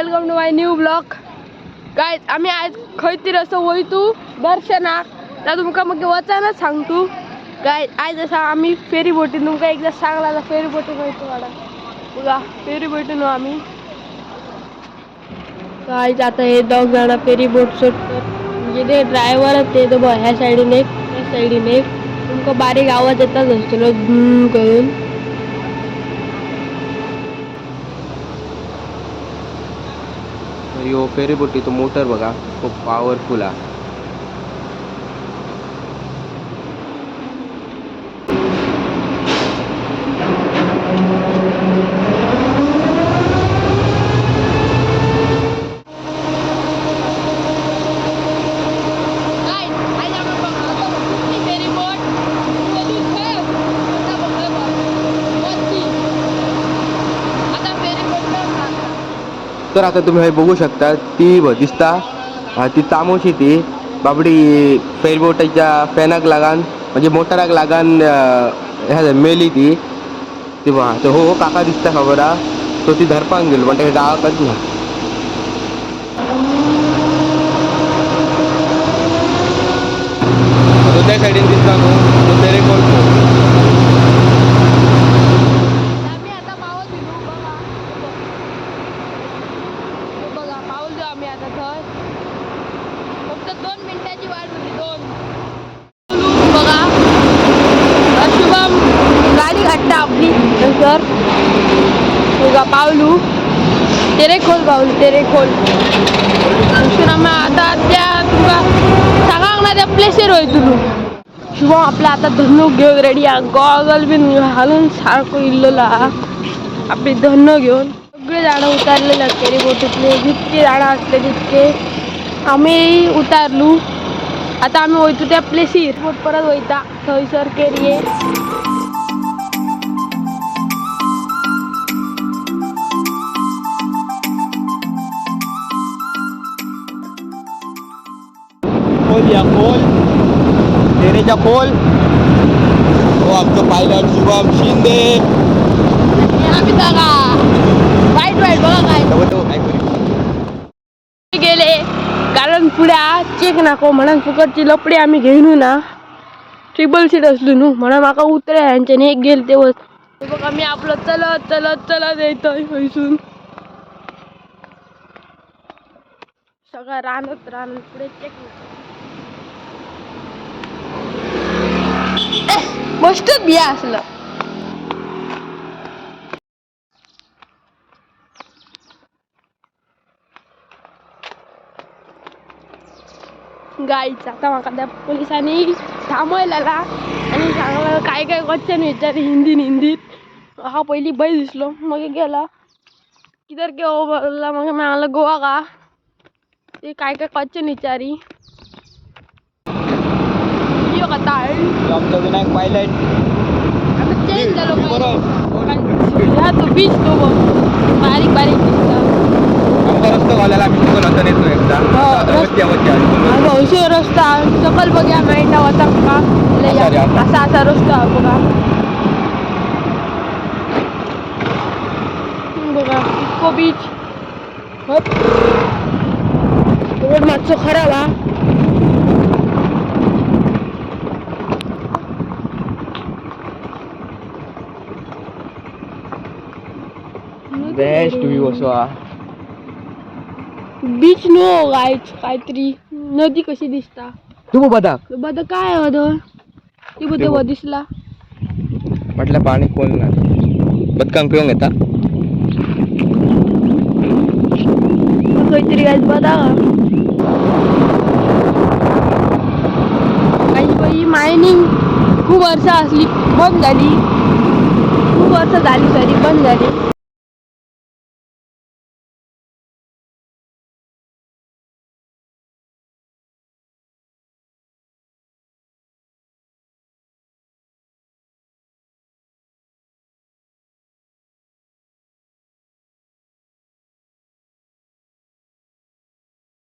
Welcome to my new blog. Guys आम्ही आज खंय तरी असं वयतू दर्शनाक ना तुमकां मग वचनच सांगतू. गाइस आज असा आम्ही फेरी बोटीन तुमकां एकदा सांगला फेरी बोटीन वयतू वाडा बघा फेरी बोटीन आम्ही. गाइस आता हे दोघ जण फेरी बोट सोडतात म्हणजे ते ड्रायव्हर ते तो ह्या साइडीने एक त्या साइडीने एक तुमकां बारीक आवाज येताच असतो करून. यो फेरी बोटी तो मोटर बघा खूप पॉवरफुल आहे. तर आता तुम्ही हे बघू शकता ती दिसता ती तामोशी ती बाबडी फेरीबोटाच्या फॅनाक लागान म्हणजे मोटराक लागान ह्या मेली ती बघा. तो हो काका दिसता खबर हा तो ती धरपाक गेलो पण ते गावाकच ना. त्या सायडीन दिसता न्हू तो तेरे आम्ही आता थंय फक्त 2 मिनिटाची वाट होती. 2 बघा शुभम गाडी घाटता आपली नंतर बघा पावलू तेरे खोल आम्ही आता त्या तुका सांगाक ना त्या प्लेसर वय तुलू. शुभम आपल्या आता धन्नो घेऊन रेडी आहे. गॉगल बीन घालून सारखं इल्लेला आपली धन्नो घेऊन सगळे झाडं उतारलेले आहेत फेरी बोटीतले जितके झाडं असले तितके आम्ही उतारलू. आता आम्ही वयतू त्या प्लेसीर बोट परत वयता थंयसर केरये. खोल तेरेच्या खोल हो आमचं पायलट शुभम शिंदे. आम्ही बघा वाईट बघा काय गेले कारण पुढे चेक नाको म्हणून फुकटची लपडी आम्ही घेऊन ना ट्रिपल सीट असलो न्हू म्हणून माका उतरे ह्यांच्यानी एक गेल तेव्हाच बघा मी आपलं चलत येतोय हयसून सगळं रानत पुढे चेक मस्तच बिया असलं. गाईच आता माका त्या पोलिसांनी थांबवलेला आणि सांगला काय क्वेश्चन विचारले हिंदीत हा पहिली बाई दिसलो मग गेला किधर के हो बोलला मग मला गोवा का ते काय क्वेश्चन विचारी यो कथा आमचा विनायक पायलट आम्ही चेंज झालो ह्या तो बीच तो बारीक दिसता रस्ता घालायला आम्ही चुकून होता नेतो एकदा भविष्य रस्ता सकल बघ्या माहिती होता का असा रस्ता बघा इको बीच रोड मातसो खराब हा. बेस्ट व्ह्यू असो हा. बीच नो गायच काहीतरी नदी कशी दिसता तू बदक काय होतं ती बदक दिसला म्हटलं पाणी खोल ना बदकांक पिऊन घेता काहीतरी गायच बदक काही मायनिंग खूप वर्ष असली बंद झाली बंद झाली.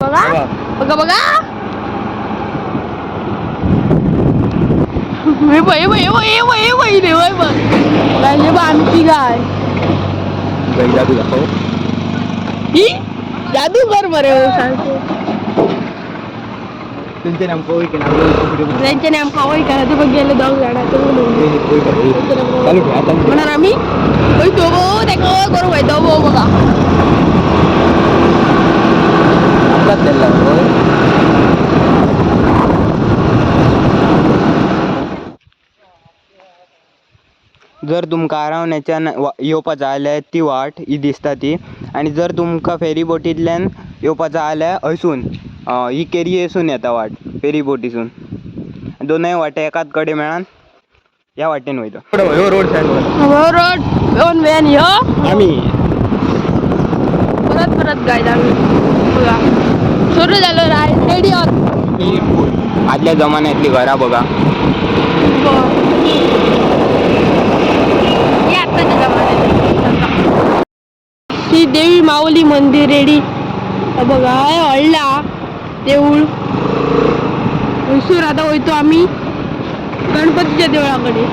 बघा आमची गाय गैला तुला हो ही जादूगर बरे हो सांगतो त्यांचे नेमकं होई केला त्यांचे नेमका होई करा ते बघ गेले दोघ झाडाचं चालू घ्या चालू म्हणणार आम्ही होई तो ते करू भाई तो बघा आपलाच त्याला जर तुमका आरावण्याच्या येवपाचा आल्या ती वाट ही दिसता ती आणि जर तुमका फेरी बोटींतल्यान येवपाचा आल्या हयसून ही केरी येसून येता वाट फेरी बोटीसून दोनय वाटे एकाच कडे मेळान या वाटेन वयता रोड रोड दोन व्हॅन ह्यो आम्ही परत गायज आम्ही बघा सुरू झालो राय रेडी आहोत आदल्या जमान्यातली घरा बघा ही देवी माऊली मंदिर रेडी बघा हळला देऊळ आता वयतो आम्ही गणपतीच्या देवळाकडे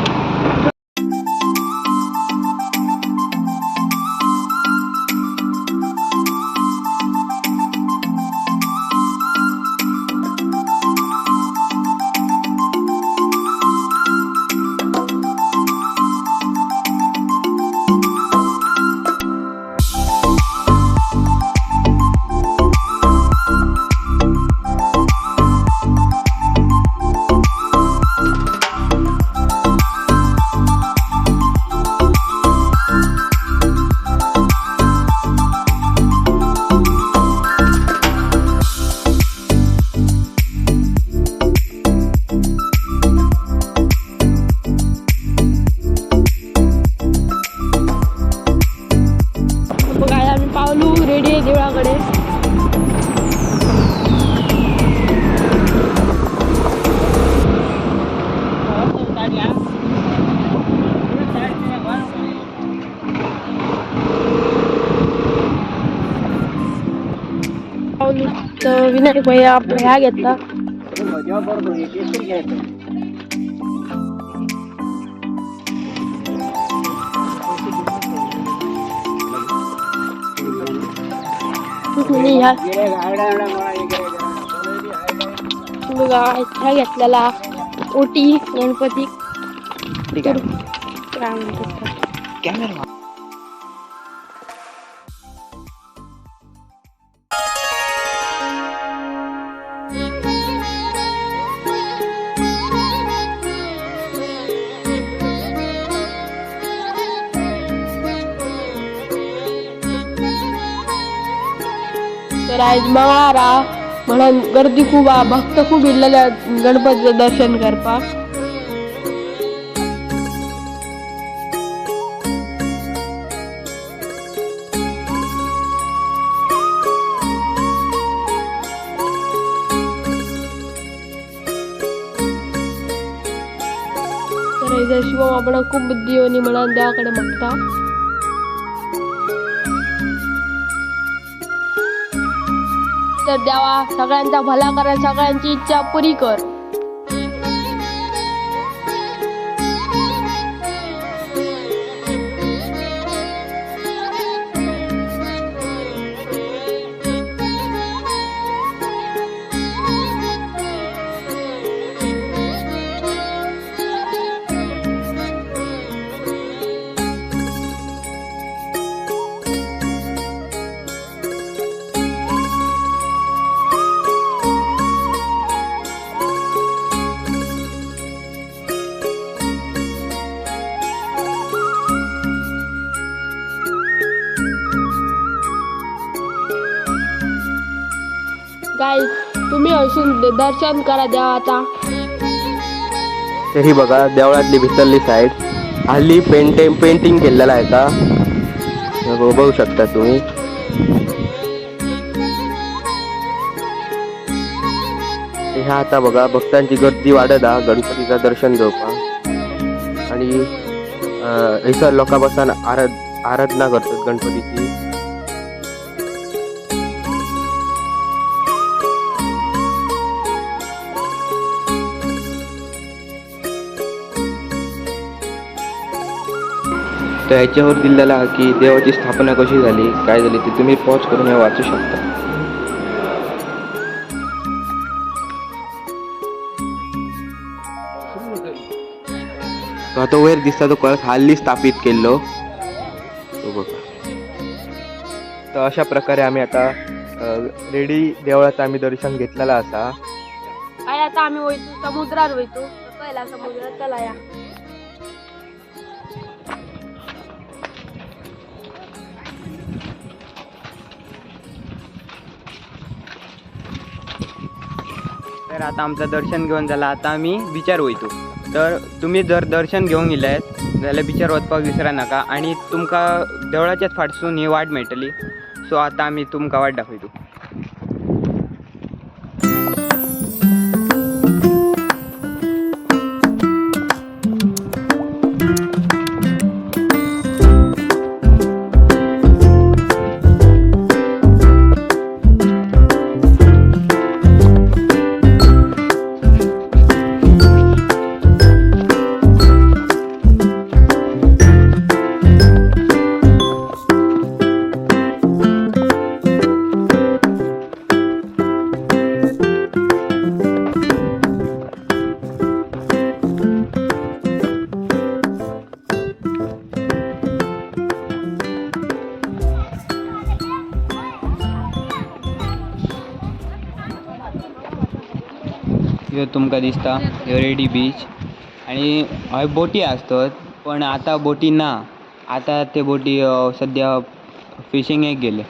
पावलू रेडी आहे देवळाकडे पावलू तर विनायक भैया आपला ह्या घेतला बघा ह्या घेतलेला ओटी गणपती काय म्हणतात तर आज मंगळारा म्हणून गर्दी खूप भक्त खूप इल्लेल्या गणपतीचं दर्शन करपाक तर शिवम आपण खूप बुद्धी होणी म्हणून देवाकडे मागता तर देवा सगळ्यांचा भला कर सगळ्यांची इच्छा पुरी कर गाईज तुम्ही असून दर्शन करा देवाचा तरी बघा देवळातली भितरली साईड हल्ली पेंटिंग केलेला आहे का बघू शकता तुम्ही ह्या आता बघा भक्तांची गर्दी वाढत हा गणपतीचं दर्शन घेवपाक आणि हैसर लोकां बसान आराधना करतात गणपतीची तर ह्याच्यावर दिलेला की देवाची स्थापना कशी झाली, काय झाली ते तुम्ही पॉज करून हे वाचू शकता. तो वयर दिसता तो कळस हाल्ली स्थापित केलो तो बघा. तर अशा प्रकारे आम्ही आता रेडी देवळाचं आम्ही दर्शन घेतलेलं असा. काय आता आम्ही वयतो समुद्रात वयतो. पहिला समुद्रात चला या. तर आता आमचं दर्शन घेऊन झालं. आता आम्ही बिचार वयतो. तर तुम्ही जर दर्शन घेऊन गेल्यात जाल्यार बिचार वचपाक विसरा नाका आणि तुमका देवळाच्याच फाटसून ही वाट मेळटली. सो आता आम्ही तुमकां वाट दाखयतो. ह्यो तुमकां दिसता ह्यो रेडी बीच आणि हय बोटी असतात. पण आता बोटी ना. आता ते बोटी सध्या फिशिंगेक गेले.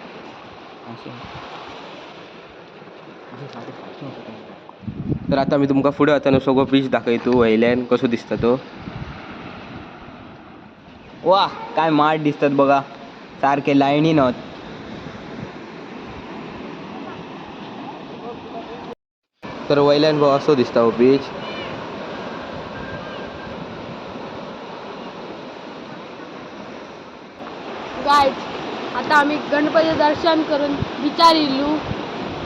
तर आता मी तुमका पुढे वताना सगळो बीच दाखयतो वयल्यान कसो दिसता तो. वा काय माठ दिसतात बघा. सारखे लायनीन होत. तर वयल्यान बघ असो दिसता हो बीच. गायज आता आम्ही गणपती दर्शन करून बिचार इल्लू.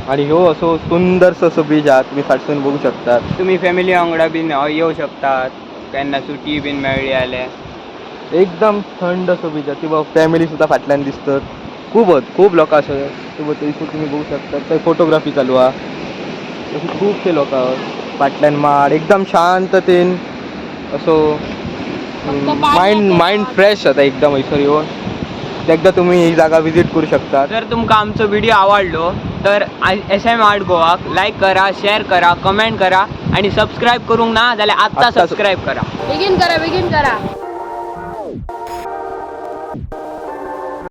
आणि ह्यो असो सुंदरसो असो बीच हा तुम्ही फाटसून बघू शकतात. तुम्ही फॅमिली वांगडा बीन येऊ शकतात. केन्ना सुटी बीन मेळ्ळी जाल्यार. एकदम थंड असो बीच हा. ती बघ फॅमिली सुद्धा फाटल्यान दिसतात. खूप लोक असतात. तुम्ही बघू शकतात. थंय फोटोग्राफी चालू हा. अशी खूपशे लोक फाटल्यान माड एकदम शांततेन असो माइंड फ्रेश जाता एकदम हयसर येवन. एकदा तुम्ही ही जागा विजिट करू शकता. जर तुमकां आमचो व्हिडिओ आवडलो तर SM आर्ट गोवाक लाईक करा, शेअर करा, कमेंट करा आणि सबस्क्राईब करूंक ना जाल्यार आत्ता सबस्क्राईब करा. बेगीन करा.